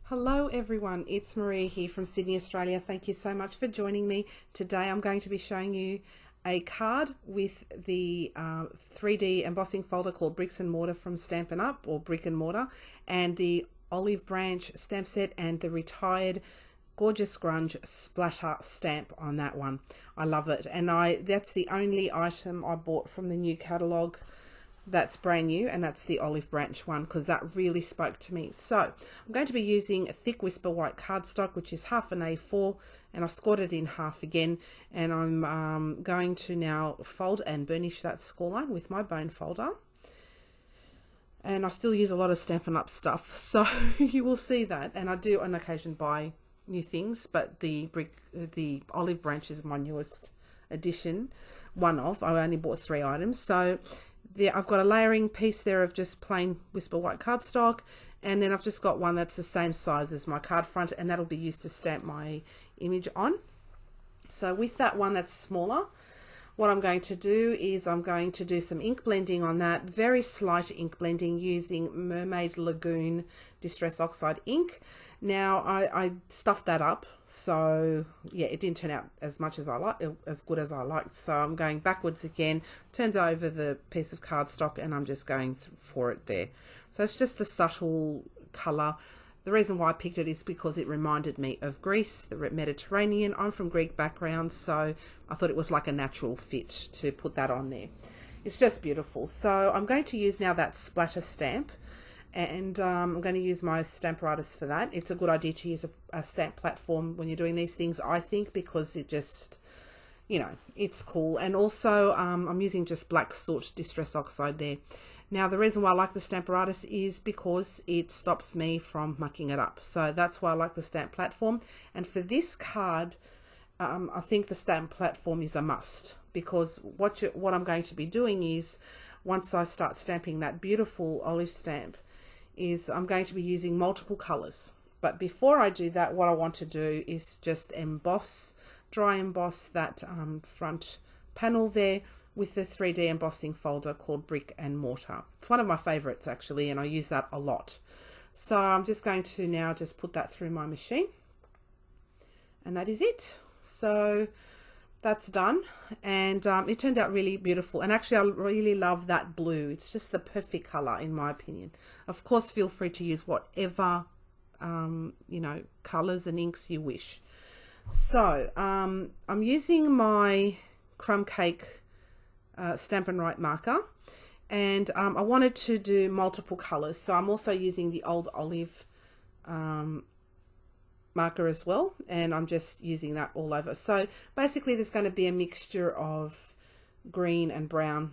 Hello everyone, it's Maria here from Sydney, Australia. Thank you so much for joining me. Today I'm going to be showing you a card with the 3D embossing folder called Bricks and Mortar from Stampin' Up, or Brick and Mortar, and the Olive Branch stamp set and the retired Gorgeous Grunge splatter stamp on that one. I love it, and that's the only item I bought from the new catalogue that's brand new, and that's the Olive Branch one because that really spoke to me. So I'm going to be using a thick Whisper White cardstock, which is half an A4, and I scored it in half again, and I'm going to now fold and burnish that score line with my bone folder. And I still use a lot of Stampin' Up stuff, so you will see that, and I do on occasion buy new things, but the Olive Branch is my newest addition, I only bought 3 items. So I've got a layering piece there of just plain Whisper White cardstock, and then I've just got one that's the same size as my card front, and that'll be used to stamp my image on. So with that one that's smaller, what I'm going to do is I'm going to do some ink blending on that, very slight ink blending using Mermaid Lagoon Distress Oxide ink. Now I stuffed that up, so yeah, it didn't turn out as much as as good as I liked. So I'm going backwards again, turned over the piece of cardstock, and I'm just going for it there. So it's just a subtle color. The reason why I picked it is because it reminded me of Greece, the Mediterranean. I'm from Greek background, so I thought it was like a natural fit to put that on there. It's just beautiful. So I'm going to use now that splatter stamp, and I'm going to use my Stamparatus for that. It's a good idea to use a stamp platform when you're doing these things, I think, because it just, you know, it's cool. And also I'm using just black Soot Distress Oxide there. Now the reason why I like the Stamparatus is because it stops me from mucking it up. So that's why I like the stamp platform. And for this card, I think the stamp platform is a must, because what I'm going to be doing is, once I start stamping that beautiful olive stamp, is I'm going to be using multiple colors. But before I do that, what I want to do is just dry emboss that front panel there with the 3D embossing folder called Brick and Mortar. It's one of my favorites actually, and I use that a lot. So I'm just going to now just put that through my machine, and that is it. So that's done, and it turned out really beautiful. And actually I really love that blue. It's just the perfect color in my opinion. Of course, feel free to use whatever you know, colors and inks you wish. So I'm using my crumb cake Stampin' Right marker, and I wanted to do multiple colors, so I'm also using the old olive marker as well, and I'm just using that all over. So basically there's going to be a mixture of green and brown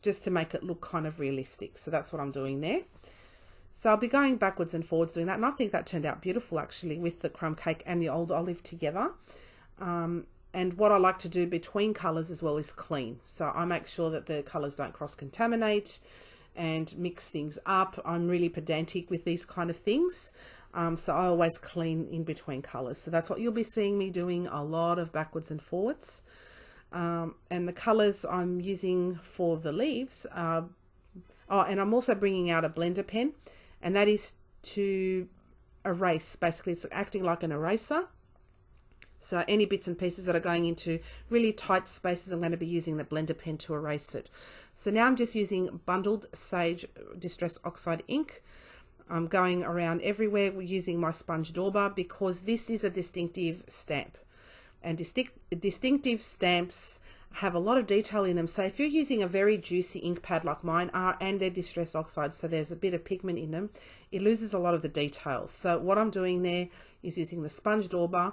just to make it look kind of realistic. So that's what I'm doing there. So I'll be going backwards and forwards doing that, and I think that turned out beautiful actually with the crumb cake and the old olive together. And what I like to do between colors as well is clean. So I make sure that the colors don't cross-contaminate and mix things up. I'm really pedantic with these kind of things. So I always clean in between colors. So that's what you'll be seeing me doing, a lot of backwards and forwards. And the colors I'm using for the leaves are, and I'm also bringing out a blender pen, and that is to erase. Basically, it's acting like an eraser. So any bits and pieces that are going into really tight spaces, I'm going to be using the blender pen to erase it. So now I'm just using Bundled Sage Distress Oxide ink. I'm going around everywhere using my sponge dauber, because this is a distinctive stamp, and distinctive stamps have a lot of detail in them. So if you're using a very juicy ink pad like mine are, and they're Distress Oxide, so there's a bit of pigment in them, it loses a lot of the details. So what I'm doing there is using the sponge dauber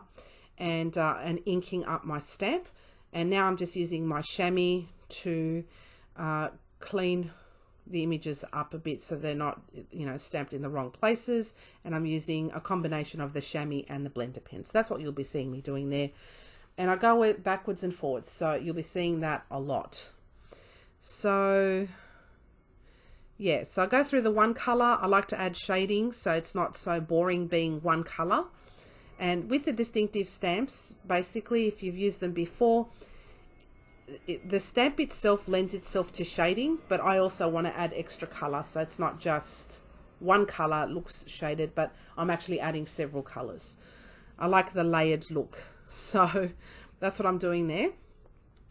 and inking up my stamp, and now I'm just using my chamois to clean the images up a bit so they're not, you know, stamped in the wrong places. And I'm using a combination of the chamois and the blender pen. So that's what you'll be seeing me doing there, and I go backwards and forwards, so you'll be seeing that a lot. So yeah, so I go through the one color. I like to add shading so it's not so boring being one color. And with the distinctive stamps, basically, if you've used them before, the stamp itself lends itself to shading, but I also want to add extra color, so it's not just one color looks shaded, but I'm actually adding several colors. I like the layered look. So that's what I'm doing there.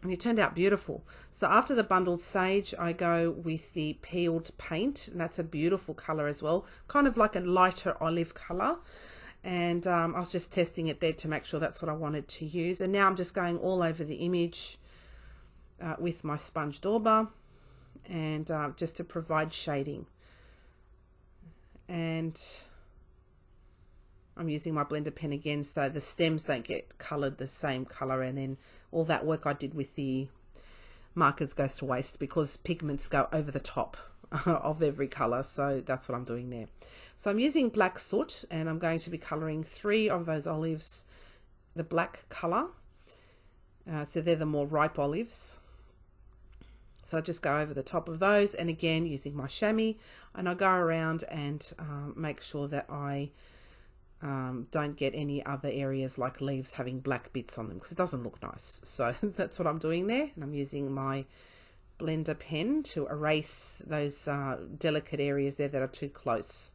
And it turned out beautiful. So after the bundled sage, I go with the peeled paint, and that's a beautiful color as well, kind of like a lighter olive color. And I was just testing it there to make sure that's what I wanted to use. And now I'm just going all over the image with my sponge dauber, and just to provide shading. And I'm using my blender pen again so the stems don't get coloured the same colour, and then all that work I did with the markers goes to waste because pigments go over the top of every colour. So that's what I'm doing there. So I'm using black soot, and I'm going to be colouring 3 of those olives the black colour. So they're the more ripe olives. So I just go over the top of those, and again using my chamois, and I go around and make sure that I don't get any other areas like leaves having black bits on them, because it doesn't look nice. So that's what I'm doing there, and I'm using my blender pen to erase those delicate areas there that are too close.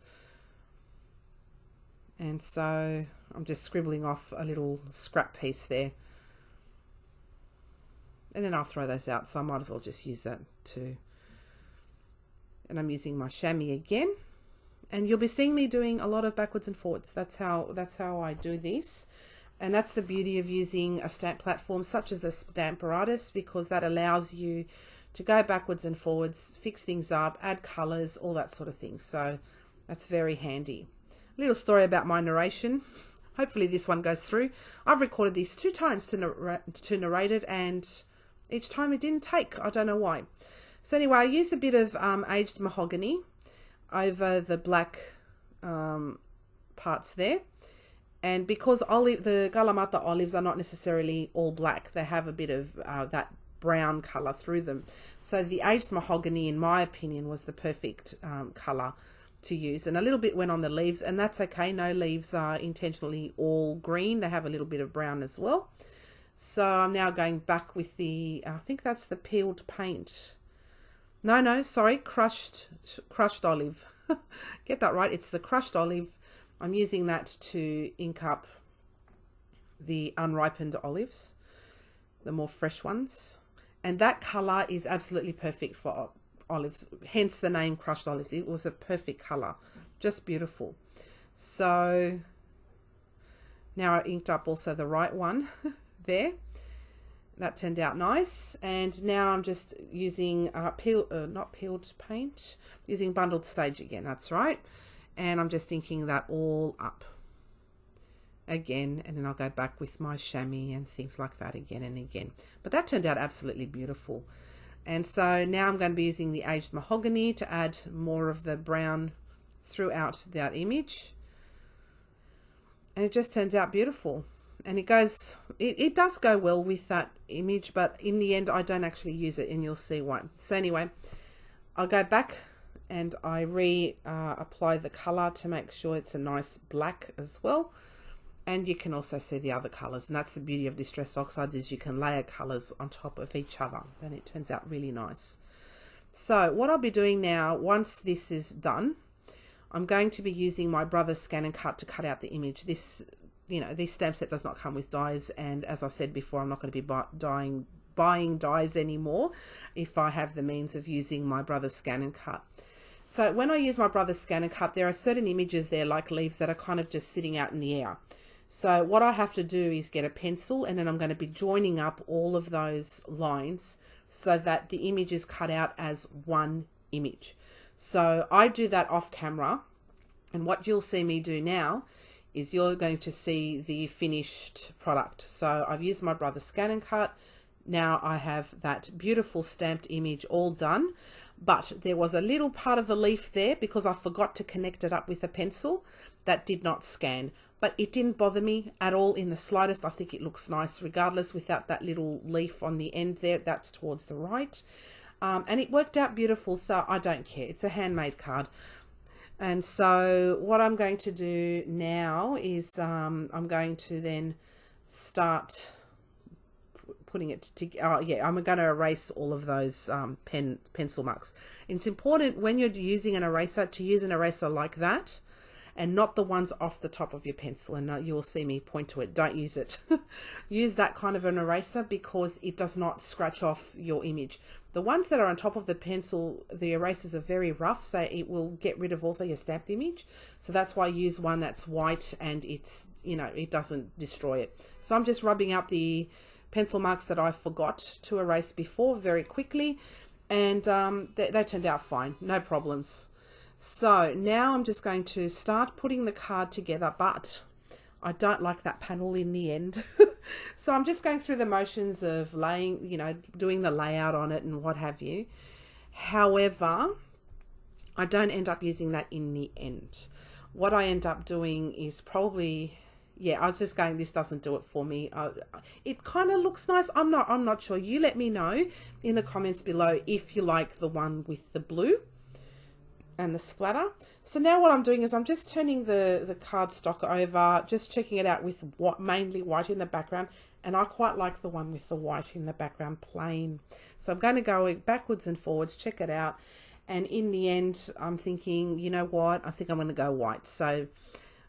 And so I'm just scribbling off a little scrap piece there, and then I'll throw those out, so I might as well just use that too. And I'm using my chamois again. And you'll be seeing me doing a lot of backwards and forwards. That's how I do this. And that's the beauty of using a stamp platform such as the Stamparatus, because that allows you to go backwards and forwards, fix things up, add colors, all that sort of thing. So that's very handy. A little story about my narration. Hopefully this one goes through. I've recorded these 2 times to narrate it, and each time it didn't take. I don't know why. So anyway, I used a bit of Aged Mahogany over the black parts there, and because the Kalamata olives are not necessarily all black, they have a bit of that brown color through them. So the Aged Mahogany, in my opinion, was the perfect color to use, and a little bit went on the leaves, and that's okay. No leaves are intentionally all green, they have a little bit of brown as well. So I'm now going back with the, I think that's the peeled paint. No, sorry, crushed olive. Get that right, it's the crushed olive. I'm using that to ink up the unripened olives, the more fresh ones. And that colour is absolutely perfect for olives, hence the name crushed olives. It was a perfect colour, just beautiful. So now I inked up also the right one there. That turned out nice. And now I'm just using not peeled paint, using bundled sage again, that's right. And I'm just inking that all up again, and then I'll go back with my chamois and things like that again and again. But that turned out absolutely beautiful. And so now I'm going to be using the Aged Mahogany to add more of the brown throughout that image. And it just turns out beautiful. And it does go well with that image, but in the end I don't actually use it, and you'll see why. So anyway, I'll go back and I apply the colour to make sure it's a nice black as well. And you can also see the other colours, and that's the beauty of Distress Oxides, is you can layer colours on top of each other, and it turns out really nice. So what I'll be doing now, once this is done, I'm going to be using my Brother's Scan and Cut to cut out the image. This stamp set does not come with dies, and as I said before, I'm not going to be buying dies anymore if I have the means of using my Brother's Scan and Cut. So when I use my Brother's Scan and Cut, there are certain images there, like leaves, that are kind of just sitting out in the air. So what I have to do is get a pencil, and then I'm going to be joining up all of those lines so that the image is cut out as one image. So I do that off camera, and what you'll see me do now is you're going to see the finished product. So I've used my Brother's Scan and Cut. Now I have that beautiful stamped image all done, but there was a little part of the leaf there because I forgot to connect it up with a pencil that did not scan. But it didn't bother me at all in the slightest. I think it looks nice regardless without that little leaf on the end there. That's towards the right. And it worked out beautiful, so I don't care. It's a handmade card. And so what I'm going to do now is I'm going to then start putting it to, yeah, I'm going to erase all of those pencil marks. It's important when you're using an eraser to use an eraser like that and not the ones off the top of your pencil. And you will see me point to it. Don't use it. Use that kind of an eraser because it does not scratch off your image. The ones that are on top of the pencil, the erasers are very rough, so it will get rid of also your stamped image. So that's why I use one that's white and it's, you know, it doesn't destroy it. So I'm just rubbing out the pencil marks that I forgot to erase before very quickly, and they turned out fine, no problems. So now I'm just going to start putting the card together, but I don't like that panel in the end. So I'm just going through the motions of laying, you know, doing the layout on it and what have you. However, I don't end up using that in the end. What I end up doing is probably, yeah, I was just going, this doesn't do it for me. It kind of looks nice. I'm not sure. You let me know in the comments below if you like the one with the blue and the splatter. So now what I'm doing is I'm just turning the cardstock over, just checking it out with mainly white in the background, and I quite like the one with the white in the background plain. So I'm going to go backwards and forwards, check it out, and in the end I'm thinking, you know what, I think I'm going to go white. So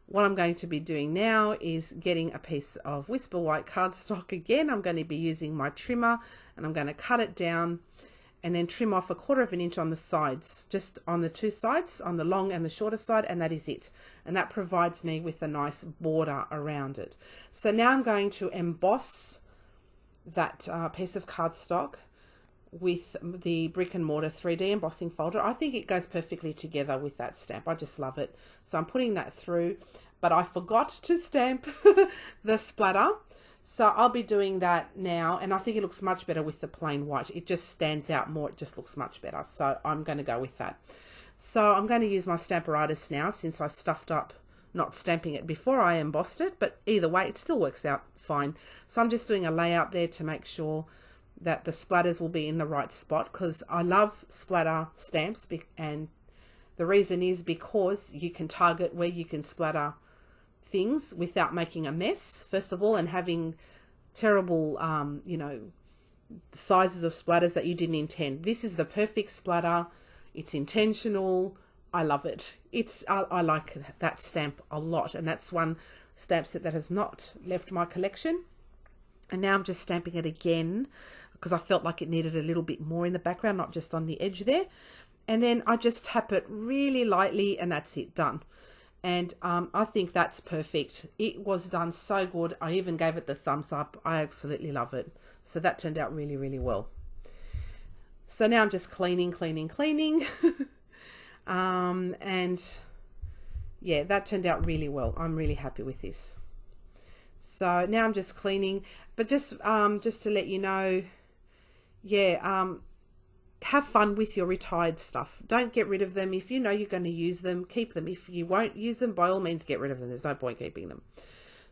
what I'm going to be doing now is getting a piece of Whisper White cardstock again. I'm going to be using my trimmer and I'm going to cut it down and then trim off 1/4 inch on the sides, just on the two sides, on the long and the shorter side, and that is it. And that provides me with a nice border around it. So now I'm going to emboss that piece of cardstock with the Brick and Mortar 3D embossing folder. I think it goes perfectly together with that stamp. I just love it. So I'm putting that through, but I forgot to stamp the splatter. So I'll be doing that now, and I think it looks much better with the plain white. It just stands out more. It just looks much better. So I'm going to go with that. So I'm going to use my Stamparatus now, since I stuffed up not stamping it before I embossed it, but either way it still works out fine. So I'm just doing a layout there to make sure that the splatters will be in the right spot, because I love splatter stamps, and the reason is because you can target where you can splatter things without making a mess, first of all, and having terrible you know, sizes of splatters that you didn't intend. This is the perfect splatter. It's intentional. I love it. I like that stamp a lot, and that's one stamp set that has not left my collection. And now I'm just stamping it again because I felt like it needed a little bit more in the background, not just on the edge there. And then I just tap it really lightly, and that's it, done. And I think that's perfect. It was done so good. I even gave it the thumbs up. I absolutely love it. So that turned out really, really well. So now I'm just cleaning. And yeah, that turned out really well. I'm really happy with this. So now I'm just cleaning, but just to let you know, yeah, have fun with your retired stuff. Don't get rid of them. If you know you're going to use them, keep them. If you won't use them, by all means, get rid of them. There's no point keeping them.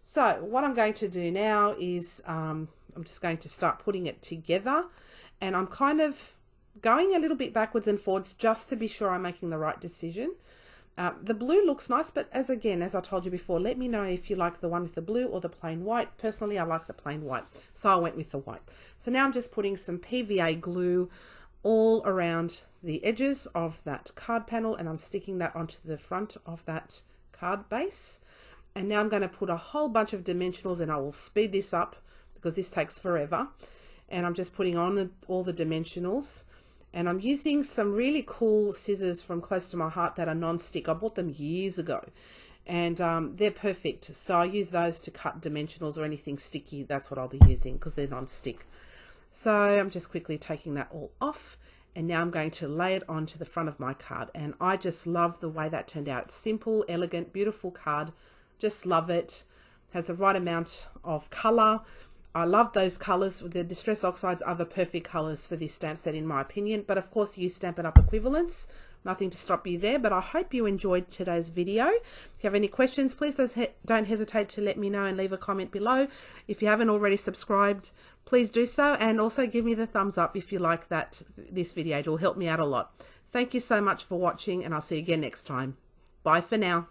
So what I'm going to do now is I'm just going to start putting it together, and I'm kind of going a little bit backwards and forwards just to be sure I'm making the right decision. The blue looks nice, but as I told you before, let me know if you like the one with the blue or the plain white. Personally, I like the plain white, so I went with the white. So now I'm just putting some PVA glue all around the edges of that card panel, and I'm sticking that onto the front of that card base. And now I'm going to put a whole bunch of dimensionals, and I will speed this up because this takes forever. And I'm just putting on all the dimensionals. And I'm using some really cool scissors from Close to My Heart that are non-stick. I bought them years ago, and they're perfect. So I use those to cut dimensionals or anything sticky. That's what I'll be using because they're non-stick. So I'm just quickly taking that all off, and now I'm going to lay it onto the front of my card. And I just love the way that turned out. Simple, elegant, beautiful card. Just love it. Has the right amount of color. I love those colors. The Distress Oxides are the perfect colors for this stamp set in my opinion, but of course use Stampin' Up equivalents. Nothing to stop you there, but I hope you enjoyed today's video. If you have any questions, please don't hesitate to let me know and leave a comment below. If you haven't already subscribed, please do so, and also give me the thumbs up if you like this video. It will help me out a lot. Thank you so much for watching, and I'll see you again next time. Bye for now.